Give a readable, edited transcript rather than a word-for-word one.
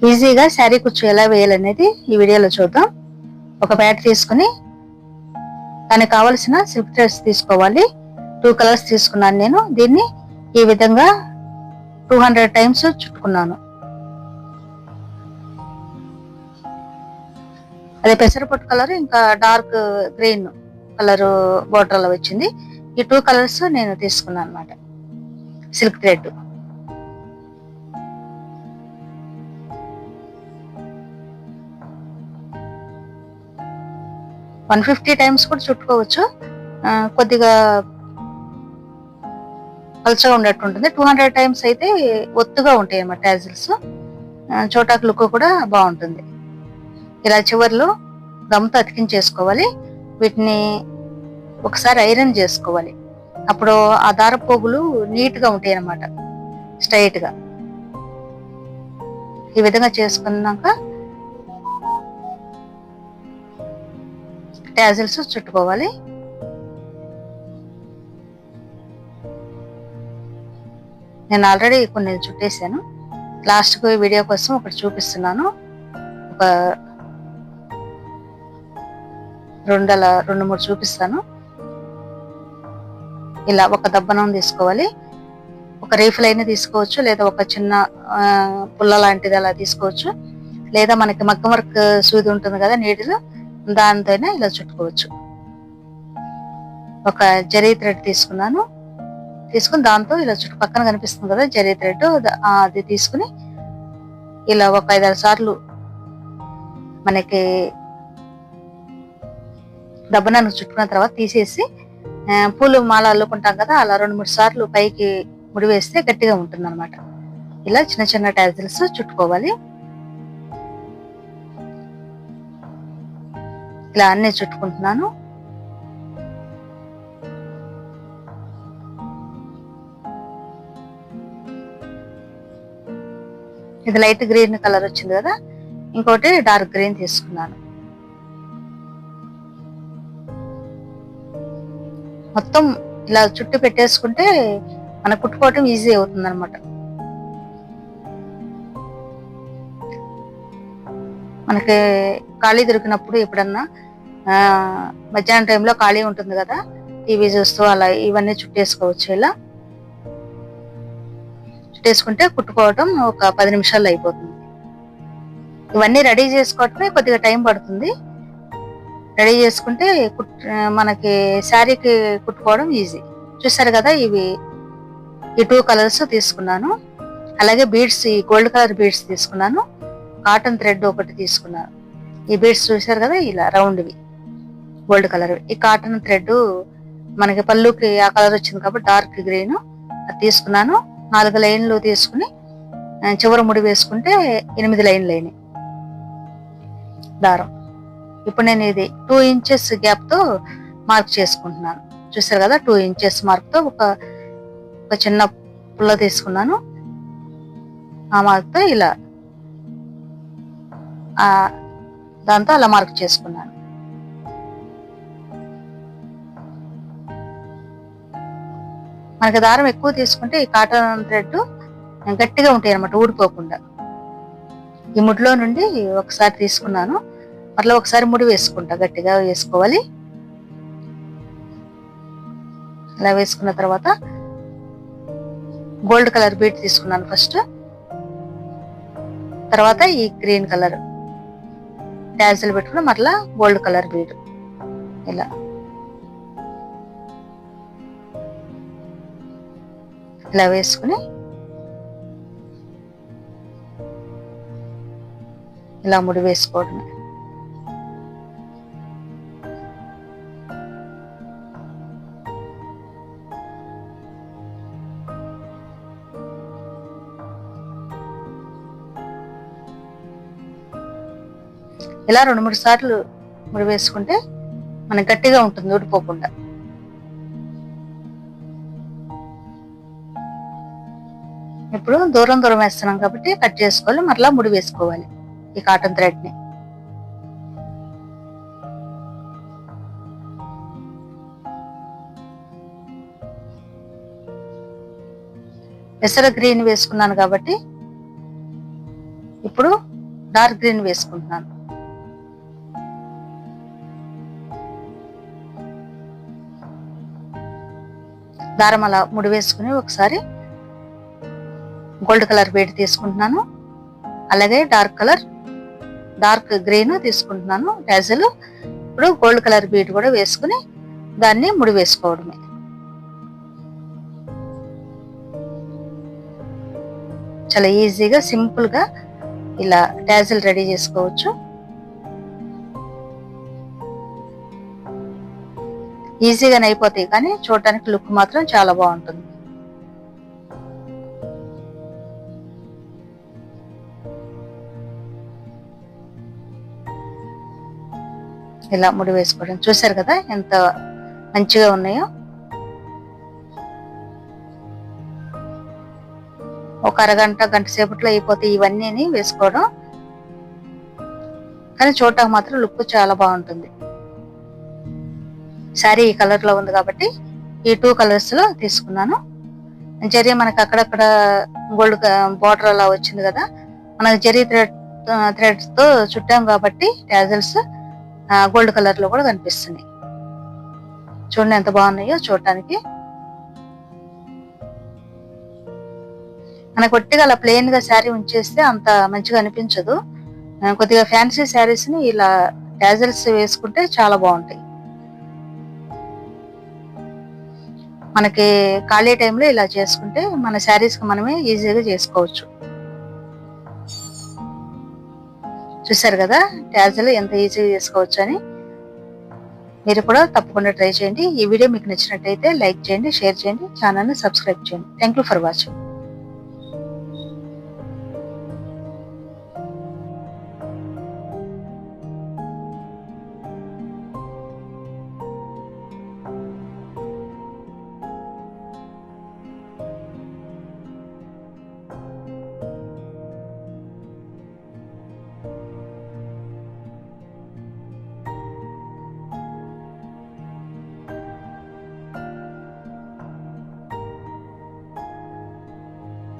ఈజీగా శారీ కుచ్చు ఎలా వేయాలనేది ఈ వీడియోలో చూద్దాం. ఒక బ్యాట్ తీసుకుని దానికి కావలసిన సిల్క్ థ్రెడ్స్ తీసుకోవాలి. 2 కలర్స్ తీసుకున్నాను నేను. దీన్ని ఈ విధంగా 200 టైమ్స్ చుట్టుకున్నాను. అదే పెసరపట్టు కలర్ ఇంకా డార్క్ గ్రీన్ కలర్ బోర్డర్ లో వచ్చింది. ఈ 2 కలర్స్ నేను తీసుకున్నాను అన్నమాట. సిల్క్ థ్రెడ్ 150 టైమ్స్ కూడా చుట్టుకోవచ్చు. కొద్దిగా పల్చగా ఉన్నట్టు ఉంటుంది. 200 టైమ్స్ అయితే ఒత్తుగా ఉంటాయి అన్నమాట టాజిల్స్. చోటాకు లుక్ కూడా బాగుంటుంది. ఇలా చివర్లో గమ్తో అతికించేసుకోవాలి. వీటిని ఒకసారి ఐరన్ చేసుకోవాలి. అప్పుడు ఆ దారపోగులు నీట్ గా ఉంటాయి అన్నమాట, స్ట్రైట్ గా. ఈ విధంగా చేసుకున్నాక టాజిల్స్ చుట్టుకోవాలి. నేను ఆల్రెడీ కొన్ని చుట్టేసాను. లాస్ట్ కు వీడియో కోసం ఒకటి చూపిస్తున్నాను. ఒక 2-3 చూపిస్తాను. ఇలా ఒక దబ్బనం తీసుకోవాలి. ఒక రీఫిల్ అయినా తీసుకోవచ్చు, లేదా ఒక చిన్న పుల్ల లాంటిది అలా తీసుకోవచ్చు, లేదా మనకి మగ్గం వర్క్ సూది ఉంటుంది కదా నీడిల్, దానితో ఇలా చుట్టుకోవచ్చు. ఒక జరీ థ్రెడ్ తీసుకున్నాను. తీసుకుని దాంతో ఇలా చుట్టుపక్కన కనిపిస్తుంది కదా జరీ థ్రెడ్, అది తీసుకుని ఇలా ఒక 5-6 సార్లు మనకి దబ్బనానికి చుట్టుకున్న తర్వాత తీసేసి పూలు మాల అల్లుకుంటాం కదా, అలా 2-3 సార్లు పైకి ముడి వేస్తే గట్టిగా ఉంటుంది అనమాట. ఇలా చిన్న చిన్న టాజిల్స్ చుట్టుకోవాలి. ఇలా అన్ని చుట్టుకుంటున్నాను. ఇది లైట్ గ్రీన్ కలర్ వచ్చింది కదా, ఇంకోటి డార్క్ గ్రీన్ తీసుకున్నాను. మొత్తం ఇలా చుట్టూ పెట్టేసుకుంటే మన కుట్టుకోవటం ఈజీ అవుతుంది అనమాట. మనకి ఖాళీ దొరికినప్పుడు ఎప్పుడన్నా మధ్యాహ్నం టైంలో ఖాళీ ఉంటుంది కదా, టీవీ చూస్తూ అలా ఇవన్నీ చుట్టేసుకోవచ్చు. ఇలా చుట్టేసుకుంటే కుట్టుకోవటం ఒక 10 నిమిషాల్లో అయిపోతుంది. ఇవన్నీ రెడీ చేసుకోవటమే కొద్దిగా టైం పడుతుంది. రెడీ చేసుకుంటే మనకి శారీకి కుట్టుకోవడం ఈజీ. చూసారు కదా, ఈ 2 కలర్స్ తీసుకున్నాను. అలాగే బీడ్స్, ఈ గోల్డ్ కలర్ బీడ్స్ తీసుకున్నాను. కాటన్ థ్రెడ్ ఒకటి తీసుకున్నాను. ఈ బీడ్స్ చూసారు కదా, ఇలా రౌండ్వి గోల్డ్ కలర్. ఈ కాటన్ థ్రెడ్ మనకి పళ్ళుకి ఆ కలర్ వచ్చింది కాబట్టి డార్క్ గ్రీన్ అది తీసుకున్నాను. 4 లైన్లు తీసుకుని చివర ముడి వేసుకుంటే 8 లైన్లు అయినాయి దారం. ఇప్పుడు నేను ఇది 2 ఇంచెస్ గ్యాప్ తో మార్క్ చేసుకుంటున్నాను. చూసారు కదా, 2 ఇంచెస్ మార్క్ తో ఒక చిన్న పుల్ల తీసుకున్నాను. ఆ మార్క్ తో ఇలా దాంతో అలా మార్క్ చేసుకున్నాను. మనకి దారం ఎక్కువ తీసుకుంటే ఈ కాటన్ థ్రెడ్ గట్టిగా ఉంటాయి అన్నమాట, ఊడిపోకుండా. ఈ ముడిలో నుండి ఒకసారి తీసుకున్నాను, అట్లా ఒకసారి ముడి వేసుకుంటా, గట్టిగా వేసుకోవాలి. ఇలా వేసుకున్న తర్వాత గోల్డ్ కలర్ బీడ్ తీసుకున్నాను ఫస్ట్. తర్వాత ఈ గ్రీన్ కలర్ టాజిల్ పెట్టుకుని మరలా గోల్డ్ కలర్ బీడ్ ఇలా వేసుకుని ఇలా ముడి వేసుకోవడమే. ఇలా 2-3 సార్లు ముడి వేసుకుంటే మనకి గట్టిగా ఉంటుంది, ఊడిపోకుండా. ఇప్పుడు దూరం దూరం వేస్తున్నాం కాబట్టి కట్ చేసుకోవాలి, మరలా ముడి వేసుకోవాలి ఈ కాటన్ థ్రెడ్ ని. పెసర గ్రీన్ వేసుకున్నాను కాబట్టి ఇప్పుడు డార్క్ గ్రీన్ వేసుకుంటున్నాను. దారం అలా ముడి వేసుకుని ఒకసారి గోల్డ్ కలర్ బీడ్ తీసుకుంటున్నాను. అలాగే డార్క్ గ్రీన్ తీసుకుంటున్నాను టాజిల్. ఇప్పుడు గోల్డ్ కలర్ బీడ్ కూడా వేసుకుని దాన్ని ముడి వేసుకోవడమే. చాలా ఈజీగా సింపుల్ గా ఇలా టాజిల్ రెడీ చేసుకోవచ్చు. ఈజీగానే అయిపోతాయి, కానీ చూడటానికి లుక్ మాత్రం చాలా బాగుంటుంది. ఇలా ముడి వేసుకోవడం చూసారు కదా ఎంత మంచిగా ఉన్నాయో. ఒక గంట సేపట్లో అయిపోతాయి ఇవన్నీ వేసుకోవడం, కానీ చూడటానికి మాత్రం లుక్ చాలా బాగుంటుంది. శారీ ఈ కలర్ లో ఉంది కాబట్టి ఈ 2 కలర్స్ లో తీసుకున్నాను. జరీ మనకి అక్కడక్కడ గోల్డ్ బార్డర్ అలా వచ్చింది కదా, మనకి జరీ థ్రెడ్స్ తో చుట్టాం కాబట్టి టాజిల్స్ గోల్డ్ కలర్ లో కూడా కనిపిస్తున్నాయి. చూడండి ఎంత బాగున్నాయో చూడటానికి. మనకు ఒట్టిగా అలా ప్లెయిన్ గా శారీ ఉంచేస్తే అంత మంచిగా అనిపించదు. కొద్దిగా ఫ్యాన్సీ శారీస్ ని ఇలా టాజిల్స్ వేసుకుంటే చాలా బాగుంటాయి. మనకి ఖాళీ టైంలో ఇలా చేసుకుంటే మన శారీస్ కి మనమే ఈజీగా చేసుకోవచ్చు. చూసారు కదా టాజిల్ ఎంత ఈజీగా చేసుకోవచ్చు అని. మీరు కూడా తప్పకుండా ట్రై చేయండి. ఈ వీడియో మీకు నచ్చినట్టయితే లైక్ చేయండి, షేర్ చేయండి, ఛానల్ ని సబ్స్క్రైబ్ చేయండి. Thank you for watching.